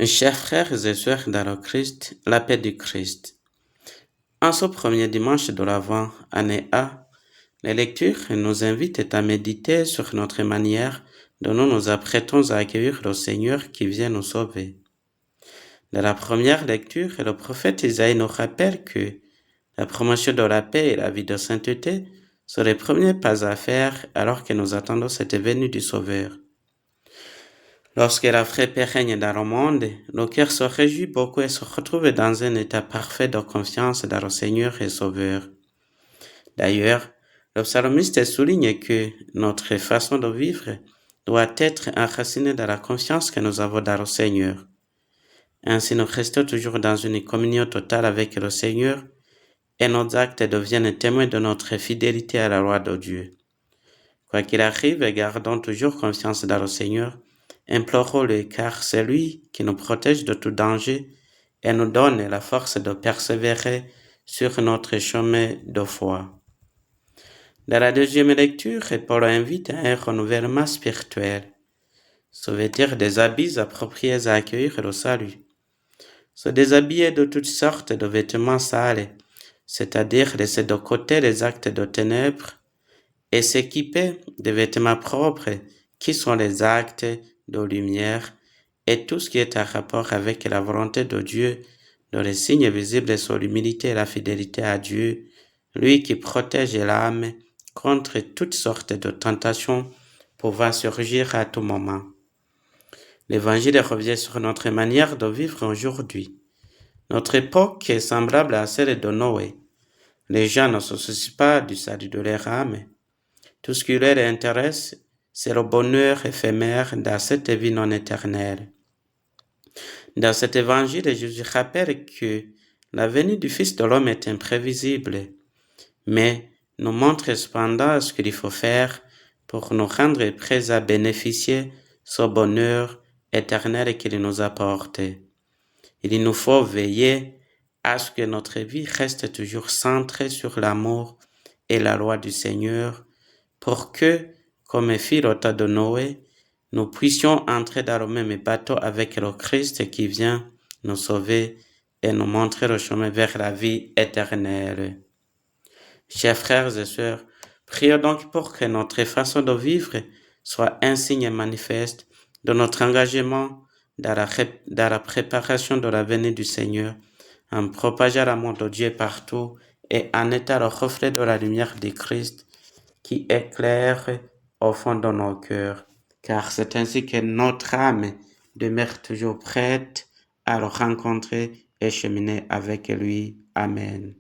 Chers frères et sœurs dans le Christ, la paix du Christ. En ce premier dimanche de l'Avent, année A, les lectures nous invitent à méditer sur notre manière dont nous nous apprêtons à accueillir le Seigneur qui vient nous sauver. Dans la première lecture, le prophète Isaïe nous rappelle que la promotion de la paix et la vie de sainteté sont les premiers pas à faire alors que nous attendons cette venue du Sauveur. Lorsque la paix règne dans le monde, le cœur se réjouit beaucoup et se retrouve dans un état parfait de confiance dans le Seigneur et Sauveur. D'ailleurs, le psalmiste souligne que notre façon de vivre doit être enracinée dans la confiance que nous avons dans le Seigneur. Ainsi, nous restons toujours dans une communion totale avec le Seigneur et nos actes deviennent témoins de notre fidélité à la loi de Dieu. Quoi qu'il arrive, gardons toujours confiance dans le Seigneur, implorons-le car c'est lui qui nous protège de tout danger et nous donne la force de persévérer sur notre chemin de foi. Dans la deuxième lecture, Paul invite à un renouvellement spirituel, se vêtir des habits appropriés à accueillir le salut, se déshabiller de toutes sortes de vêtements sales, c'est-à-dire laisser de côté les actes de ténèbres et s'équiper de vêtements propres qui sont les actes de lumière et tout ce qui est en rapport avec la volonté de Dieu, dont les signes visibles sont l'humilité et la fidélité à Dieu, lui qui protège l'âme contre toutes sortes de tentations pouvant surgir à tout moment. L'Évangile revient sur notre manière de vivre aujourd'hui. Notre époque est semblable à celle de Noé. Les gens ne se soucient pas du salut de leur âme. Tout ce qui leur intéresse, c'est le bonheur éphémère dans cette vie non éternelle. Dans cet évangile, Jésus rappelle que la venue du Fils de l'homme est imprévisible, mais nous montre cependant ce qu'il faut faire pour nous rendre prêts à bénéficier ce bonheur éternel qu'il nous apporte. Il nous faut veiller à ce que notre vie reste toujours centrée sur l'amour et la loi du Seigneur, pour que, comme fit le temps de Noé, nous puissions entrer dans le même bateau avec le Christ qui vient nous sauver et nous montrer le chemin vers la vie éternelle. Chers frères et sœurs, prions donc pour que notre façon de vivre soit un signe manifeste de notre engagement dans la préparation de la venue du Seigneur, en propageant l'amour de Dieu partout et en étant le reflet de la lumière de Christ qui éclaire au fond de nos cœurs, car c'est ainsi que notre âme demeure toujours prête à le rencontrer et cheminer avec lui. Amen.